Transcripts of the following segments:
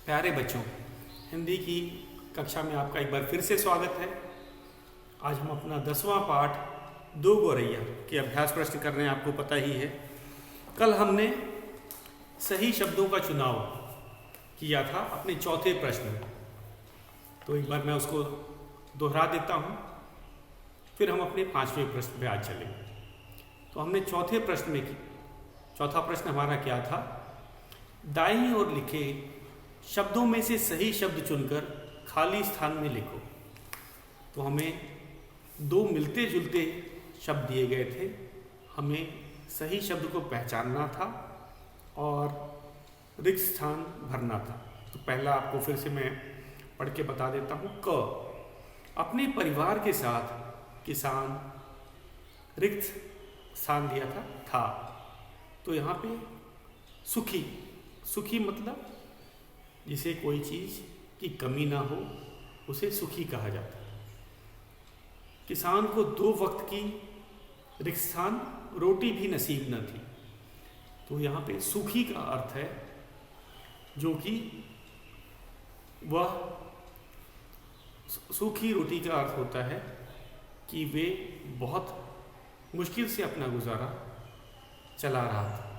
प्यारे बच्चों, हिंदी की कक्षा में आपका एक बार फिर से स्वागत है। आज हम अपना 10वां पाठ दो गौरैया के अभ्यास प्रश्न कर रहे हैं। आपको पता ही है, कल हमने सही शब्दों का चुनाव किया था अपने चौथे प्रश्न में। तो एक बार मैं उसको दोहरा देता हूँ, फिर हम अपने 5वें प्रश्न पे आज चलेंगे। तो हमने चौथे प्रश्न में चौथा प्रश्न हमारा क्या था? दाईं ओर लिखे शब्दों में से सही शब्द चुनकर खाली स्थान में लिखो। तो हमें दो मिलते जुलते शब्द दिए गए थे, हमें सही शब्द को पहचानना था और रिक्त स्थान भरना था। तो पहला आपको फिर से मैं पढ़ के बता देता हूँ। क, अपने परिवार के साथ किसान, रिक्त स्थान दिया था। तो यहाँ पे सुखी, सुखी मतलब जिसे कोई चीज़ की कमी ना हो, उसे सुखी कहा जाता है। किसान को 2 वक्त की रिक्त स्थान, रोटी भी नसीब न थी। तो यहाँ पे सुखी का अर्थ है जो कि वह सूखी रोटी का अर्थ होता है कि वे बहुत मुश्किल से अपना गुजारा चला रहा था।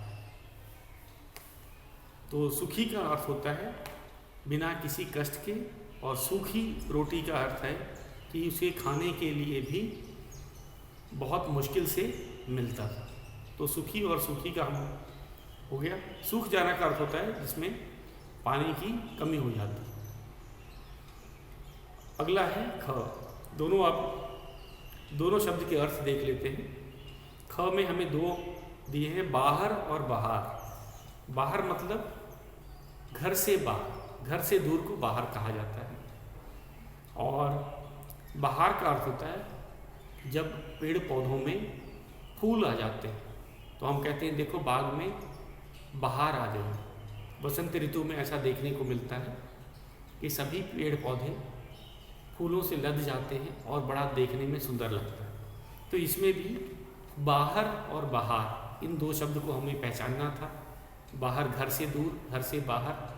तो सुखी का अर्थ होता है बिना किसी कष्ट के, और सूखी रोटी का अर्थ है कि उसे खाने के लिए भी बहुत मुश्किल से मिलता था। तो सुखी और सूखी का हम हो गया। सूख जाना का अर्थ होता है जिसमें पानी की कमी हो जाती है। अगला है ख। दोनों शब्द के अर्थ देख लेते हैं। ख में हमें 2 दिए हैं, बाहर और बाहर। बाहर मतलब घर से बाहर, घर से दूर को बाहर कहा जाता है। और बाहर का अर्थ होता है जब पेड़ पौधों में फूल आ जाते हैं तो हम कहते हैं देखो बाग में बहार आ गई। बसंत ऋतु में ऐसा देखने को मिलता है कि सभी पेड़ पौधे फूलों से लद जाते हैं और बड़ा देखने में सुंदर लगता है। तो इसमें भी बाहर और बहार, इन 2 शब्द को हमें पहचानना था। बाहर घर से दूर, घर से बाहर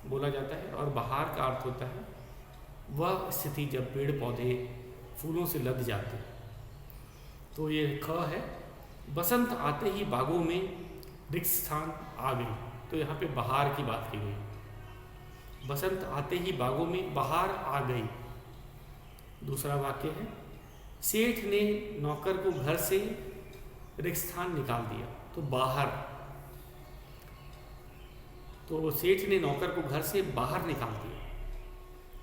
बोला जाता है, और बहार का अर्थ होता है वह स्थिति जब पेड़ पौधे फूलों से लद जाते हैं। तो ये ख है। बसंत आते ही बागों में रिक्त स्थान आ गई। तो यहाँ पे बहार की बात की गई। बसंत आते ही बागों में बहार आ गई। दूसरा वाक्य है, सेठ ने नौकर को घर से रिक्त स्थान निकाल दिया। तो बाहर, तो सेठ ने नौकर को घर से बाहर निकाल दिया।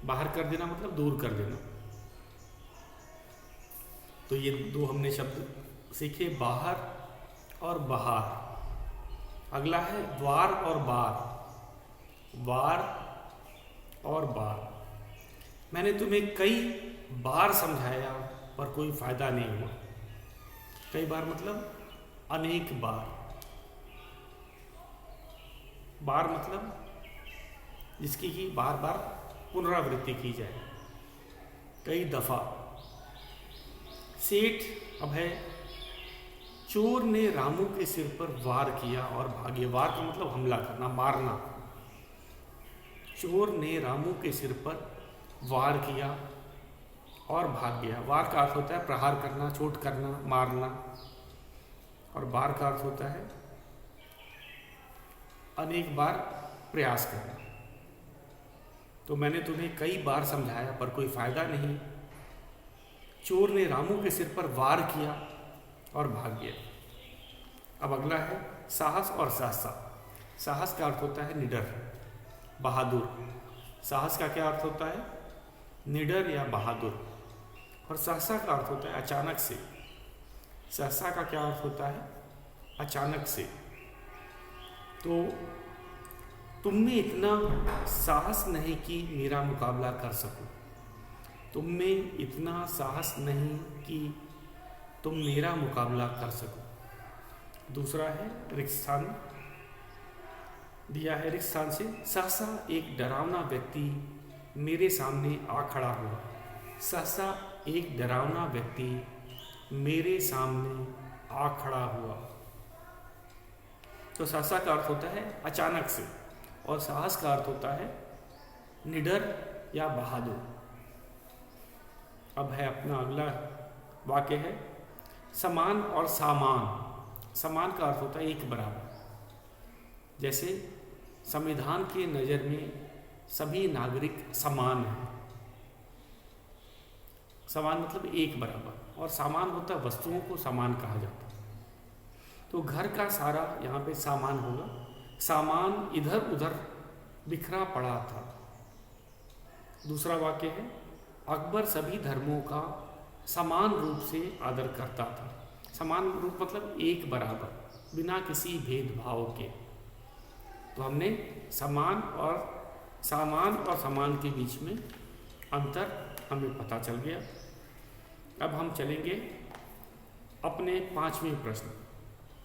बाहर कर देना मतलब दूर कर देना। तो ये 2 हमने शब्द सीखे, बाहर और बहार। अगला है द्वार और बार। वार और बार। मैंने तुम्हें कई बार समझाया पर कोई फायदा नहीं हुआ। कई बार मतलब अनेक बार। बार मतलब जिसकी की बार बार पुनरावृत्ति की जाए, कई दफा। सेठ अब है, चोर ने रामू के सिर पर वार किया और भागे। वार का मतलब हमला करना, मारना। चोर ने रामू के सिर पर वार किया और भाग गया। वार का अर्थ होता है प्रहार करना, चोट करना, मारना। और बार का अर्थ होता है अनेक बार प्रयास करना। तो मैंने तुम्हें कई बार समझाया पर कोई फायदा नहीं। चोर ने रामू के सिर पर वार किया और भाग गया। अब अगला है साहस और सहसा। साहस का अर्थ होता है निडर, बहादुर। साहस का क्या अर्थ होता है? निडर या बहादुर। और सहसा का अर्थ होता है अचानक से। सहसा का क्या अर्थ होता है? अचानक से। तो तुम में इतना साहस नहीं कि मेरा मुकाबला कर सकूं। तुम में इतना साहस नहीं कि तुम मेरा मुकाबला कर सको। दूसरा है रिक्त स्थान दिया है। रिक्त स्थान से सहसा एक डरावना व्यक्ति मेरे सामने आ खड़ा हुआ। सहसा एक डरावना व्यक्ति मेरे सामने आ खड़ा हुआ। तो सहसा का अर्थ होता है अचानक से, और साहस का अर्थ होता है निडर या बहादुर। अब है अपना अगला वाक्य है समान और सामान। समान का अर्थ होता है एक बराबर। जैसे संविधान की नज़र में सभी नागरिक समान हैं। समान मतलब एक बराबर, और सामान होता है वस्तुओं को समान कहा जाता है। तो घर का सारा यहाँ पे सामान होगा। सामान इधर उधर बिखरा पड़ा था। दूसरा वाक्य है अकबर सभी धर्मों का समान रूप से आदर करता था। समान रूप मतलब एक बराबर, बिना किसी भेदभाव के। तो हमने समान और समान के बीच में अंतर हमें पता चल गया। अब हम चलेंगे अपने 5वें प्रश्न।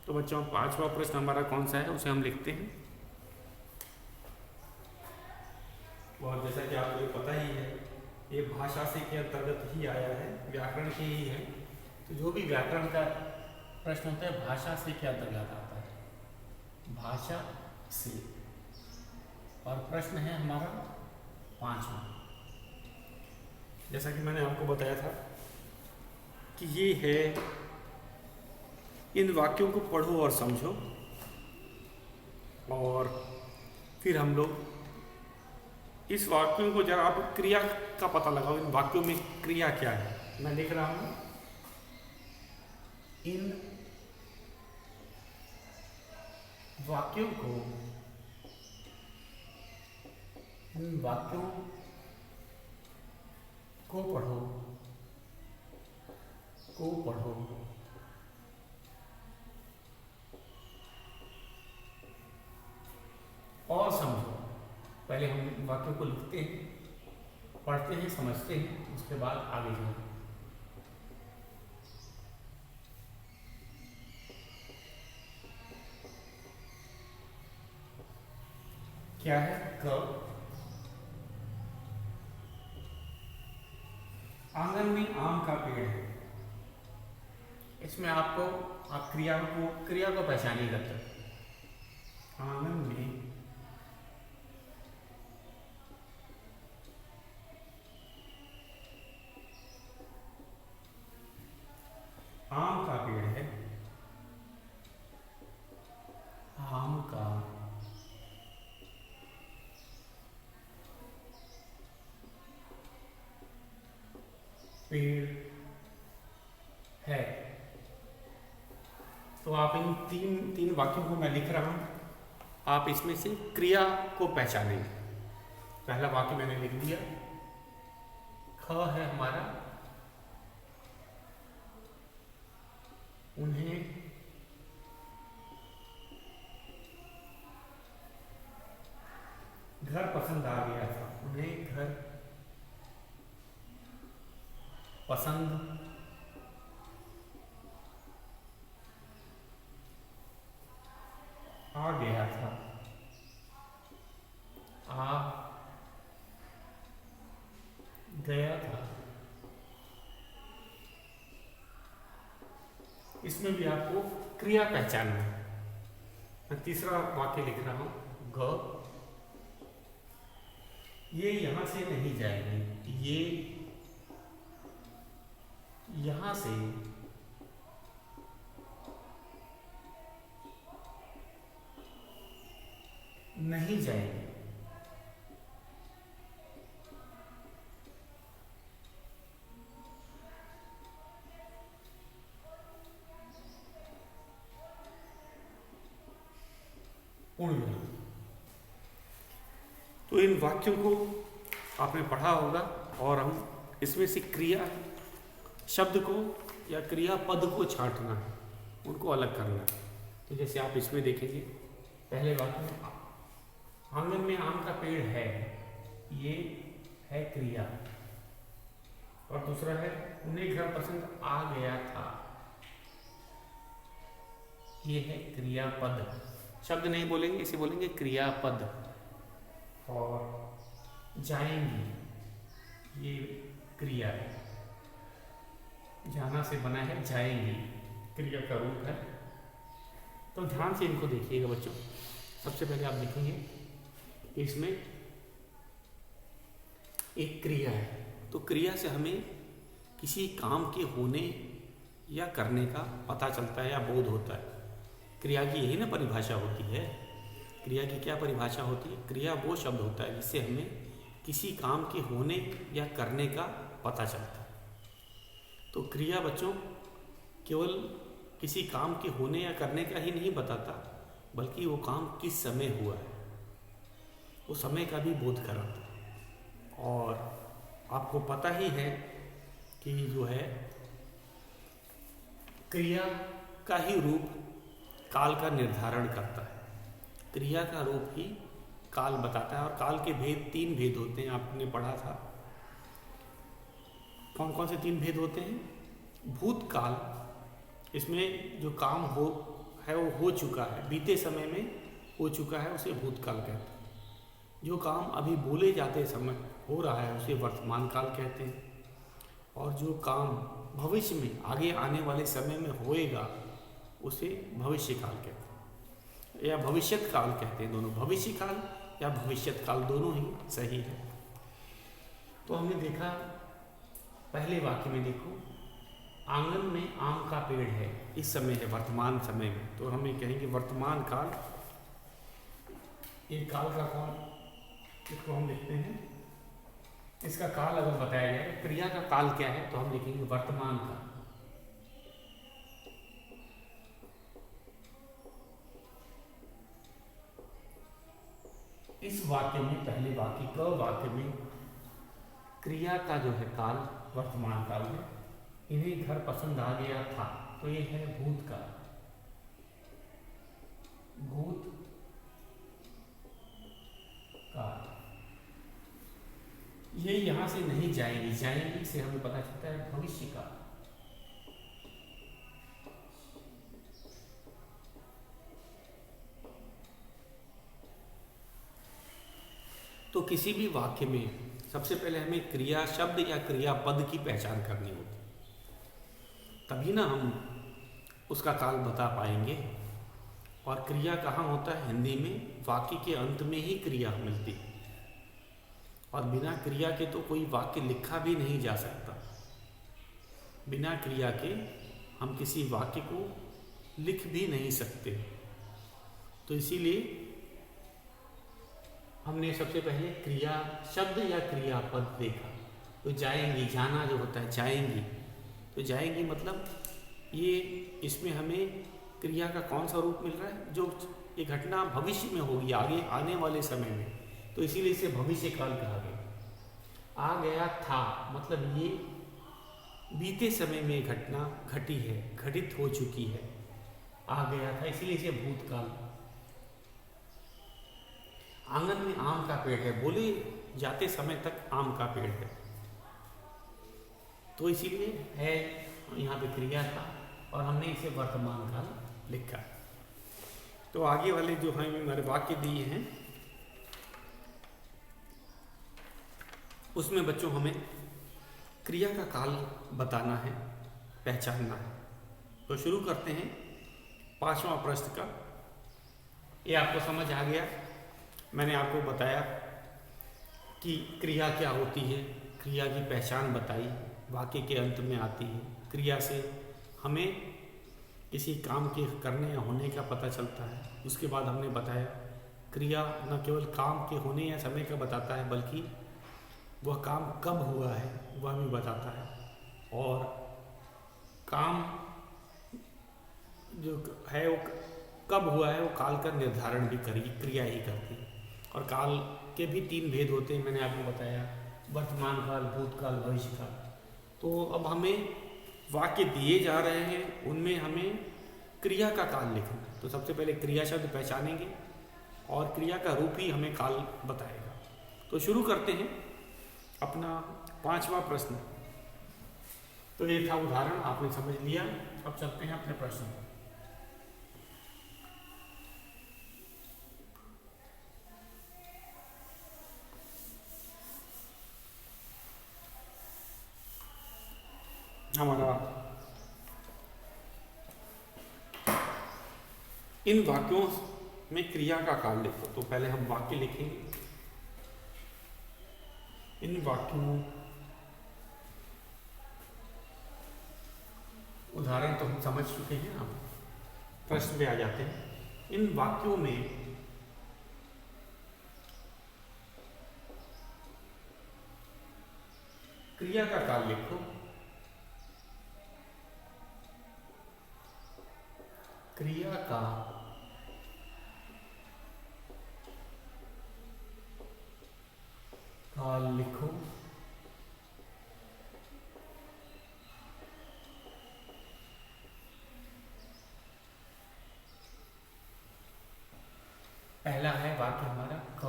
तो बच्चों 5वां प्रश्न हमारा कौन सा है उसे हम लिखते हैं। और जैसा कि आपको पता ही है ये भाषा से के अंतर्गत ही आया है, व्याकरण के ही है। तो जो भी व्याकरण का प्रश्न होता है भाषा से के अंतर्गत आता है, भाषा से। और प्रश्न है हमारा 5वां। जैसा कि मैंने आपको बताया था कि ये है इन वाक्यों को पढ़ो और समझो, और फिर हम लोग इस वाक्यों को जरा आप क्रिया का पता लगाओ। इन वाक्यों में क्रिया क्या है। मैं लिख रहा हूं इन वाक्यों को पढ़ो और समझो। पहले हम वाक्यों को लिखते हैं, पढ़ते हैं, समझते हैं, उसके बाद आगे बढ़ते हैं। क्या है क, आंगन में आम का पेड़ है। इसमें आप क्रिया को पहचानिएगा। आंगन में आम का पेड़ है। आम का पेड़ है। तो आप इन तीन वाक्यों को मैं लिख रहा हूं, आप इसमें से क्रिया को पहचानेंगे। पहला वाक्य मैंने लिख दिया, ख है हमारा उन्हें घर पसंद आ गया था। उन्हें घर पसंद आ गया था। आ गया था। इसमें भी आपको क्रिया पहचानना है। मैं तीसरा वाक्य लिख रहा हूं, ग, ये यहां से नहीं जाएगी। ये यहां से नहीं जाएगी। पूर्ण। तो इन वाक्यों को आपने पढ़ा होगा, और हम इसमें से क्रिया शब्द को या क्रिया पद को छांटना है, उनको अलग करना है। तो जैसे आप इसमें देखेंगे, पहले वाक्य में आंगन में आम का पेड़ है, ये है क्रिया। और दूसरा है उन्हें घर पसंद आ गया था, ये है क्रियापद। शब्द नहीं बोलेंगे, इसे बोलेंगे क्रियापद। और जाएंगी, ये क्रिया है, जाना से बना है, जाएंगी क्रिया का रूप है। तो ध्यान से इनको देखिएगा बच्चों। सबसे पहले आप देखेंगे इसमें एक क्रिया है, तो क्रिया से हमें किसी काम के होने या करने का पता चलता है या बोध होता है। क्रिया की यही ना परिभाषा होती है। क्रिया की क्या परिभाषा होती है? क्रिया वो शब्द होता है जिससे हमें किसी काम के होने या करने का पता चलता है। तो क्रिया बच्चों केवल किसी काम के होने या करने का ही नहीं बताता, बल्कि वो काम किस समय हुआ है, वो समय का भी बोध कराता है। और आपको पता ही है कि जो है क्रिया का ही रूप काल का निर्धारण करता है। क्रिया का रूप ही काल बताता है। और काल के भेद 3 भेद होते हैं, आपने पढ़ा था। कौन कौन से 3 भेद होते हैं? भूतकाल, इसमें जो काम हो है वो हो चुका है, बीते समय में हो चुका है, उसे भूतकाल कहते हैं। जो काम अभी बोले जाते समय हो रहा है उसे वर्तमान काल कहते हैं। और जो काम भविष्य में आगे आने वाले समय में होएगा उसे भविष्य काल कहते हैं या भविष्यत काल कहते हैं। दोनों, भविष्य काल या भविष्यत काल, दोनों ही सही है। तो हमने देखा पहले वाक्य में, देखो आंगन में आम का पेड़ है, इस समय है, वर्तमान समय में, तो हमें कहेंगे वर्तमान काल। ये काल का कौन, इसको हम लिखते हैं, इसका काल अगर बताया जाए, क्रिया का काल क्या है, तो हम लिखेंगे वर्तमान काल। इस वाक्य में, पहले वाक्य क वाक्य में क्रिया का जो है काल वर्तमान काल में, इन्हें घर पसंद आ गया था, तो ये है भूतकाल। भूत काल, ये यहां से नहीं जाएंगी, जाएंगी से हमें पता चलता है भविष्य काल। तो किसी भी वाक्य में सबसे पहले हमें क्रिया शब्द या क्रिया पद की पहचान करनी होती, तभी ना हम उसका काल बता पाएंगे। और क्रिया कहाँ होता है? हिंदी में वाक्य के अंत में ही क्रिया मिलती है, और बिना क्रिया के तो कोई वाक्य लिखा भी नहीं जा सकता। बिना क्रिया के हम किसी वाक्य को लिख भी नहीं सकते। तो इसीलिए हमने सबसे पहले क्रिया शब्द या क्रिया पद देखा। तो जाएंगी, जाना जो होता है, जाएंगी, तो जाएंगी मतलब ये, इसमें हमें क्रिया का कौन सा रूप मिल रहा है? जो ये घटना भविष्य में होगी, आगे आने वाले समय में, तो इसीलिए इसे भविष्य काल कहा गया। आ गया था मतलब ये बीते समय में घटना घटी है, घटित हो चुकी है, आ गया था, इसीलिए इसे भूतकाल। आंगन में आम का पेड़ है, बोले जाते समय तक आम का पेड़ है, तो इसीलिए है यहाँ पे क्रिया था, और हमने इसे वर्तमान काल लिखा। तो आगे वाले जो हमें हमारे वाक्य दिए हैं उसमें बच्चों हमें क्रिया का काल बताना है, पहचानना है। तो शुरू करते हैं 5वां प्रश्न का। ये आपको समझ आ गया? मैंने आपको बताया कि क्रिया क्या होती है, क्रिया की पहचान बताई, वाक्य के अंत में आती है। क्रिया से हमें किसी काम के करने या होने का पता चलता है। उसके बाद हमने बताया क्रिया न केवल काम के होने या समय का बताता है, बल्कि वह काम कब हुआ है वह भी बताता है। और काम जो है वो कब हुआ है वो काल का निर्धारण भी क्रिया ही करती है। और काल के भी 3 भेद होते हैं, मैंने आपको बताया, वर्तमान काल, भूतकाल, भविष्य काल। तो अब हमें वाक्य दिए जा रहे हैं, उनमें हमें क्रिया का काल लिखना है। तो सबसे पहले क्रिया शब्द पहचानेंगे और क्रिया का रूप ही हमें काल बताएगा। तो शुरू करते हैं अपना 5वां प्रश्न। तो ये था उदाहरण, आपने समझ लिया। अब चलते हैं अपने प्रश्न पर। हमारा इन वाक्यों में क्रिया का काल लिखो। तो पहले हम वाक्य लिखेंगे। इन वाक्यों, उदाहरण तो हम समझ चुके हैं, अब प्रश्न पे आ जाते हैं। इन वाक्यों में क्रिया का काल लिखो। क्रिया का काल लिखो। पहला है वाक्य हमारा क।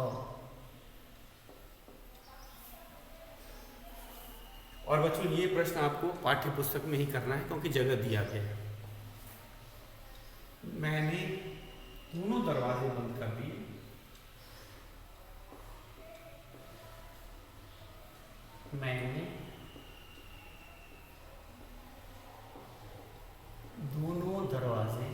और बच्चों ये प्रश्न आपको पाठ्य पुस्तक में ही करना है क्योंकि जगह दिया गया है। मैंने दोनों दरवाजे बंद कर दिए। मैंने दोनों दरवाजे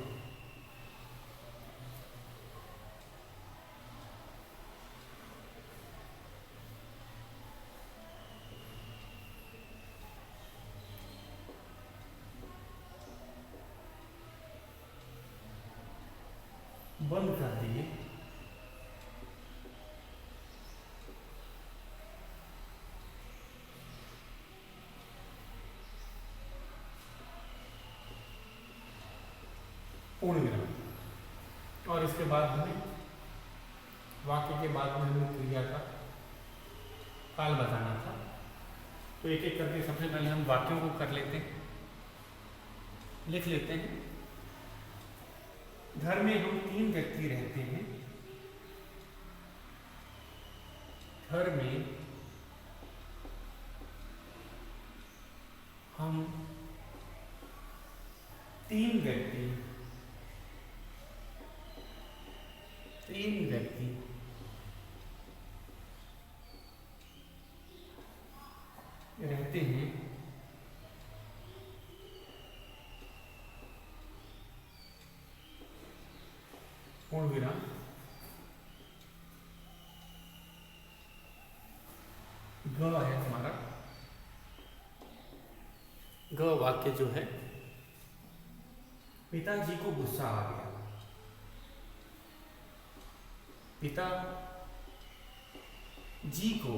बंद कर दिए। पूर्ण विराम। और इसके बाद हमें वाक्य के बाद में हमें क्रिया का काल बताना था। तो एक एक करके सबसे पहले हम वाक्यों को कर लेते हैं, लिख लेते हैं। घर में हम 3 व्यक्ति रहते हैं। घर में हम 3 व्यक्ति रहते हैं। पूर्ण विराम। ग है हमारा। ग वाक्य जो है, पिताजी को गुस्सा आ गया। पिता जी को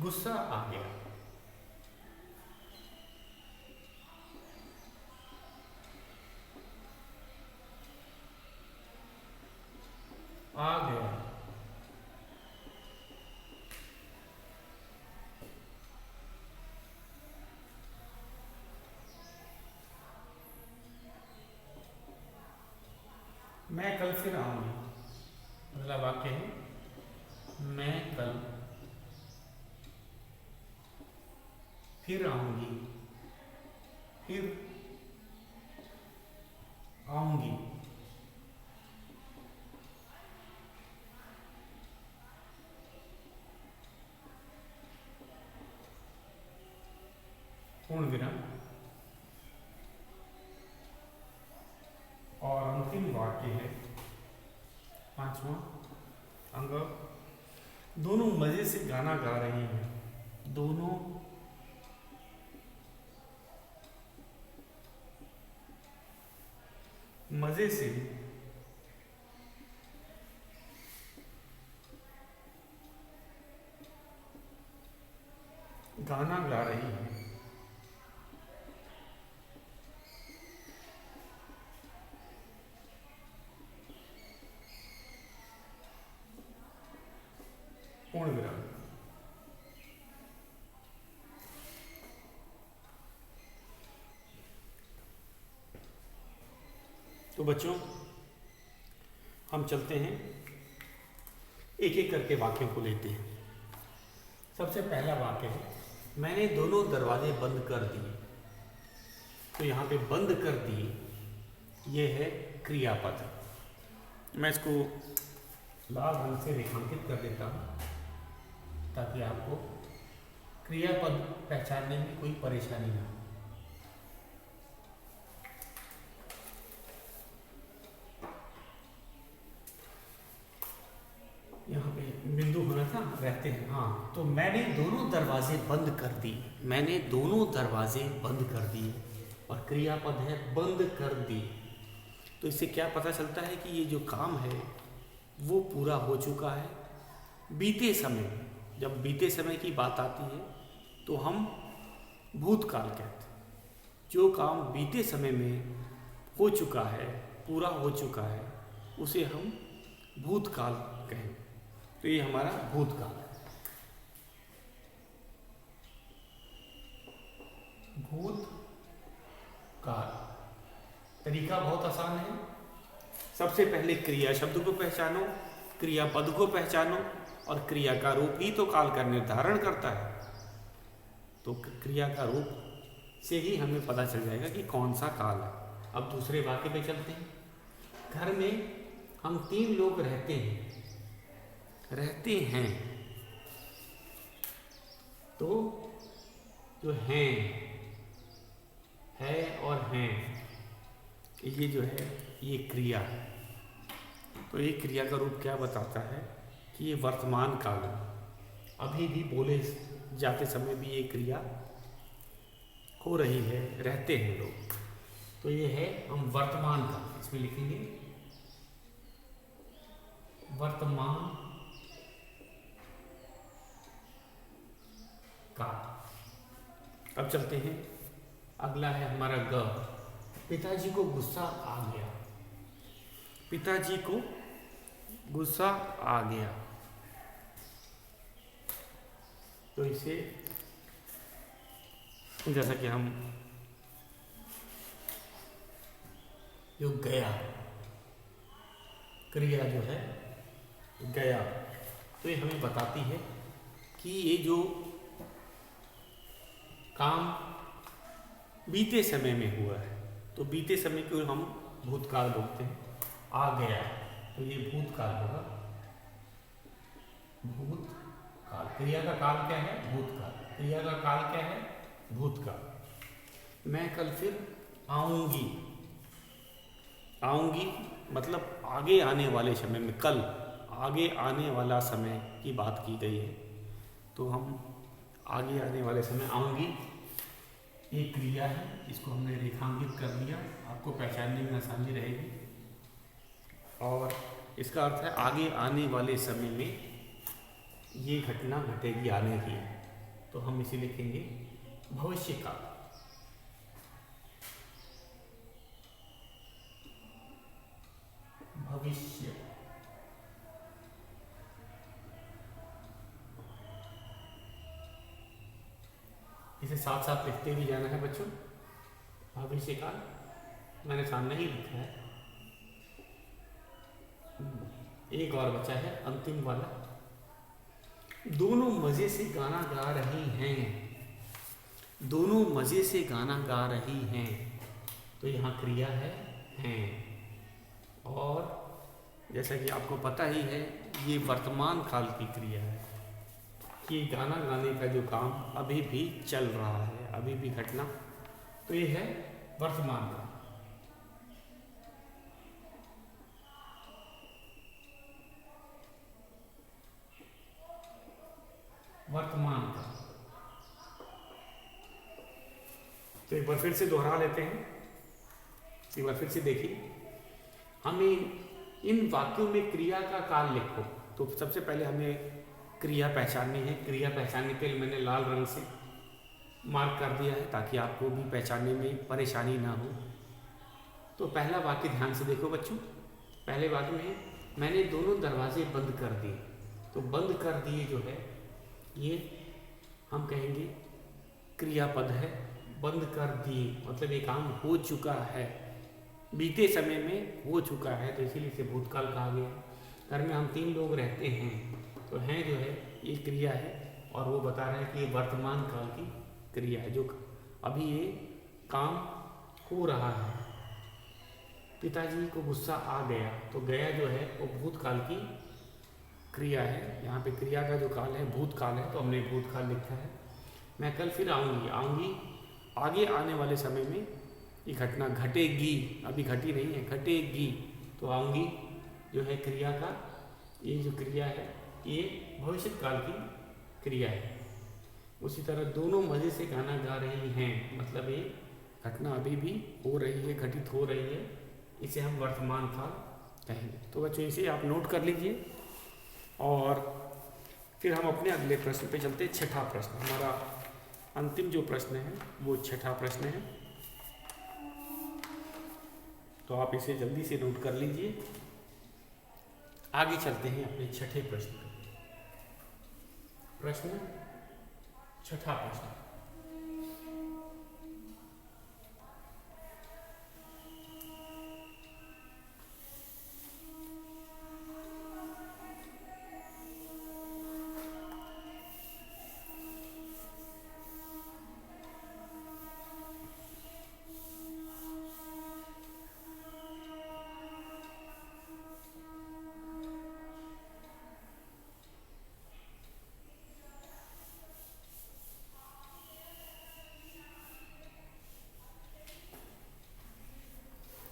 गुस्सा आ गया। आ गया। मैं कल फिर आऊंगी। अगला वाक्य है, मैं कल फिर आऊंगी। फिर आऊंगी। पूर्ण विराम। और अंतिम वाक्य है 5वां अंग, दोनों मजे से गाना गा रहे हैं। दोनों मजे से गाना गा रही है। पूर्ण विराम। तो बच्चों हम चलते हैं, एक एक करके वाक्यों को लेते हैं। सबसे पहला वाक्य है, मैंने दोनों दरवाजे बंद कर दिए। तो यहाँ पे बंद कर दिए, ये है क्रियापद। मैं इसको लाल रंग से रेखांकित कर देता हूँ ताकि आपको क्रियापद पहचानने में कोई परेशानी ना हो। यहाँ पे बिंदु होना था, रहते हैं। हाँ, तो मैंने दोनों दरवाजे बंद कर दिए, मैंने दोनों दरवाजे बंद कर दिए, और क्रियापद है बंद कर दिए। तो इससे क्या पता चलता है कि ये जो काम है वो पूरा हो चुका है बीते समय। जब बीते समय की बात आती है तो हम भूतकाल कहते हैं। जो काम बीते समय में हो चुका है, पूरा हो चुका है, उसे हम भूतकाल कहें। तो ये हमारा भूतकाल है। भूतकाल तरीका बहुत आसान है। सबसे पहले क्रिया शब्द को पहचानो, क्रियापद को पहचानो, और क्रिया का रूप ही तो काल का निर्धारण करता है। तो क्रिया का रूप से ही हमें पता चल जाएगा कि कौन सा काल है। अब दूसरे वाक्य पे चलते हैं। घर में हम 3 लोग रहते हैं, तो जो हैं, है और हैं, ये जो है ये क्रिया है। तो ये क्रिया का रूप क्या बताता है कि ये वर्तमान काल है। अभी भी बोले जाते समय भी ये क्रिया हो रही है, रहते हैं लोग। तो ये है हम वर्तमान काल, इसमें लिखेंगे वर्तमान काल। अब चलते हैं, अगला है हमारा ग। पिताजी को गुस्सा आ गया, पिताजी को गुस्सा आ गया। तो इसे जैसा कि हम जो गया, क्रिया जो है गया, तो ये हमें बताती है कि ये जो काम बीते समय में हुआ है, तो बीते समय को हम भूतकाल बोलते हैं। आ गया, तो ये भूतकाल होगा। भूतकाल, क्रिया का काल क्या है? भूतकाल। क्रिया का काल क्या है? भूतकाल। मैं कल फिर आऊंगी, आऊंगी मतलब आगे आने वाले समय में, कल आगे आने वाला समय की बात की गई है। तो हम आगे आने वाले समय आऊंगी, ये क्रिया है, इसको हमने रेखांकित कर दिया, आपको पहचानने में आसानी रहेगी। और इसका अर्थ है आगे आने वाले समय में ये घटना घटेगी, आने की। तो हम इसे लिखेंगे भविष्य काल। भविष्य, इसे साथ साथ लिखते भी जाना है बच्चों। भविष्य काल मैंने सामने ही लिखा है। एक और बचा है, अंतिम वाला। दोनों मजे से गाना गा रही हैं, दोनों मजे से गाना गा रही हैं। तो यहाँ क्रिया है हैं, और जैसा कि आपको पता ही है ये वर्तमान काल की क्रिया है कि गाना गाने का जो काम अभी भी चल रहा है, अभी भी घटना। तो ये है वर्तमान काल। वर्तमान काल। तो एक बार फिर से दोहरा लेते हैं, एक बार फिर से देखिए। हमें इन वाक्यों में क्रिया का काल लिखो। तो सबसे पहले हमें क्रिया पहचाननी है। क्रिया पहचानने के लिए मैंने लाल रंग से मार्क कर दिया है ताकि आपको भी पहचानने में परेशानी ना हो। तो पहला वाक्य ध्यान से देखो बच्चों। पहले वाक्य में मैंने दोनों दरवाजे बंद कर दिए। तो बंद कर दिए जो है ये हम कहेंगे क्रियापद है। बंद कर दिए मतलब ये काम हो चुका है, बीते समय में हो चुका है, तो इसीलिए इसे भूतकाल कहा गया। घर में हम 3 लोग रहते हैं, तो हैं जो है ये क्रिया है, और वो बता रहा है कि ये वर्तमान काल की क्रिया है, जो अभी ये काम हो रहा है। पिताजी को गुस्सा आ गया, तो गया जो है वो भूतकाल की क्रिया है। यहाँ पे क्रिया का जो काल है भूतकाल है, तो हमने भूतकाल लिखा है। मैं कल फिर आऊँगी, आऊँगी आगे आने वाले समय में ये घटना घटेगी, अभी घटी नहीं है, घटेगी। तो आऊँगी जो है क्रिया का ये जो क्रिया है ये भविष्य काल की क्रिया है। उसी तरह दोनों मज़े से गाना गा रही हैं, मतलब ये घटना अभी भी हो रही है, घटित हो रही है, इसे हम वर्तमान काल कहेंगे। तो बच्चों इसे आप नोट कर लीजिए और फिर हम अपने अगले प्रश्न पे चलते हैं। छठा प्रश्न, हमारा अंतिम जो प्रश्न है वो छठा प्रश्न है, तो आप इसे जल्दी से नोट कर लीजिए। आगे चलते हैं अपने छठे प्रश्न पे। प्रश्न छठा प्रश्न,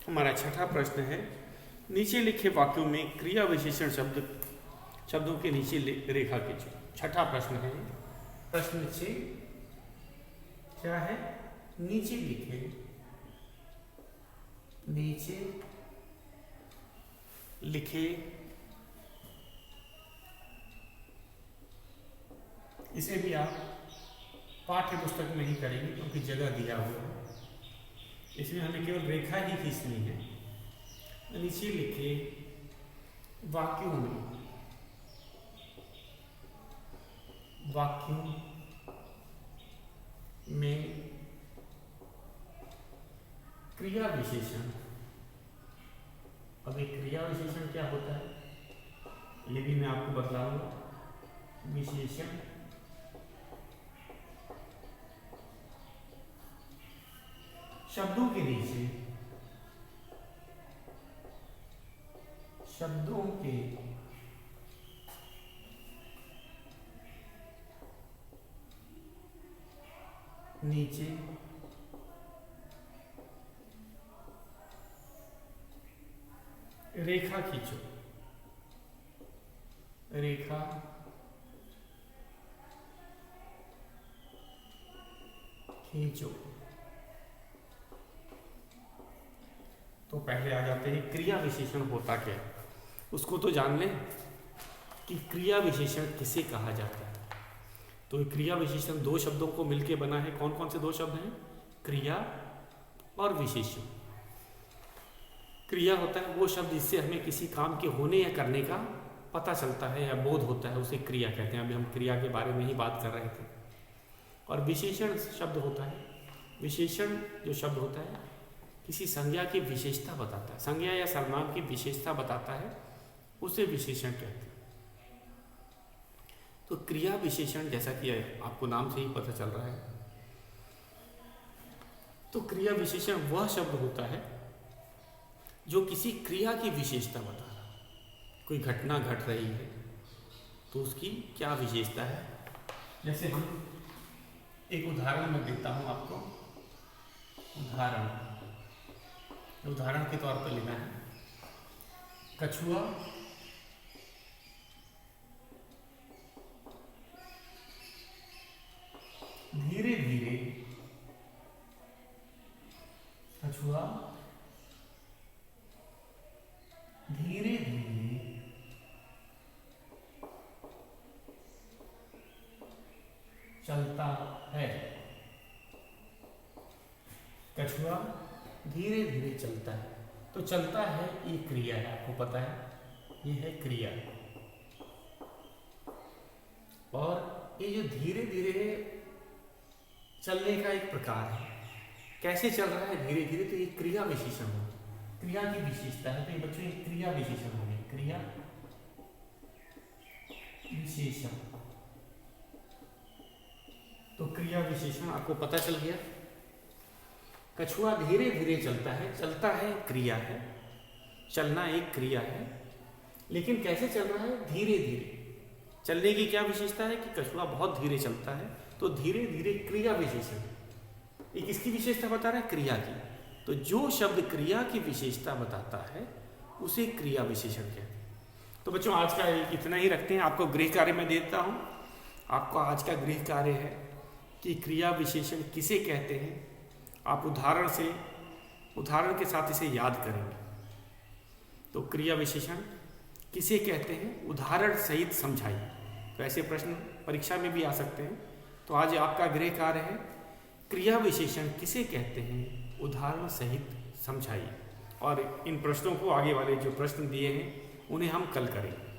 हमारा छठा प्रश्न है, नीचे लिखे वाक्यों में क्रिया विशेषण शब्दों के नीचे रेखा खींचो। छठा प्रश्न है। प्रश्न 6 क्या है? नीचे लिखे इसे भी आप पाठ्य पुस्तक में ही करेंगे क्योंकि जगह दिया हुआ है, इसमें हमें केवल रेखा ही खींचनी है। नीचे लिखे वाक्यों में क्रिया विशेषण। अब एक क्रिया विशेषण क्या होता है ये भी मैं आपको बतलाऊंगा। विशेषण शब्दों के नीचे रेखा खींचो। तो पहले आ जाते हैं क्रिया विशेषण होता क्या है, उसको तो जान लें कि क्रिया विशेषण किसे कहा जाता है। तो क्रिया विशेषण दो शब्दों को मिलकर बना है। कौन कौन से दो शब्द हैं? क्रिया और विशेषण। क्रिया होता है वो शब्द जिससे हमें किसी काम के होने या करने का पता चलता है या बोध होता है, उसे क्रिया कहते हैं। अभी हम क्रिया के बारे में ही बात कर रहे थे। और विशेषण शब्द होता है, विशेषण जो शब्द होता है किसी संज्ञा की विशेषता बताता है, संज्ञा या सर्वनाम की विशेषता बताता है, उसे विशेषण कहते हैं। तो क्रिया विशेषण जैसा कि आपको नाम से ही पता चल रहा है, तो क्रिया विशेषण वह शब्द होता है जो किसी क्रिया की विशेषता बता रहा है। कोई घटना घट रही है तो उसकी क्या विशेषता है। जैसे हम एक उदाहरण मैं देता हूं आपको। उदाहरण के तौर पर लेना है, कछुआ धीरे धीरे चलता है। कछुआ धीरे धीरे चलता है। तो चलता है ये क्रिया है, आपको पता है ये है क्रिया। और ये जो धीरे धीरे चलने का एक प्रकार है, कैसे चल रहा है धीरे धीरे, तो ये क्रिया विशेषण हो, क्रिया की विशेषता है। तो ये बच्चों ये क्रिया विशेषण हो गया, क्रिया विशेषण। तो क्रिया विशेषण आपको पता चल गया। कछुआ धीरे धीरे चलता है, चलता है क्रिया है, चलना एक क्रिया है, लेकिन कैसे चल रहा है? धीरे धीरे। चलने की क्या विशेषता है कि कछुआ बहुत धीरे चलता है, तो धीरे धीरे क्रिया विशेषण। ये किसकी विशेषता बता रहा है? क्रिया की। तो जो शब्द क्रिया की विशेषता बताता है उसे क्रिया विशेषण कहते हैं। तो बच्चों आज का इतना ही रखते हैं। आपको गृह कार्य में देता हूँ। आपका आज का गृह कार्य है कि क्रिया विशेषण किसे कहते हैं। आप उदाहरण के साथ इसे याद करेंगे। तो क्रिया विशेषण किसे कहते हैं, उदाहरण सहित समझाइए। तो ऐसे प्रश्न परीक्षा में भी आ सकते हैं। तो आज आपका गृह कार्य है क्रिया विशेषण किसे कहते हैं, उदाहरण सहित समझाइए। और इन प्रश्नों को, आगे वाले जो प्रश्न दिए हैं उन्हें हम कल करेंगे।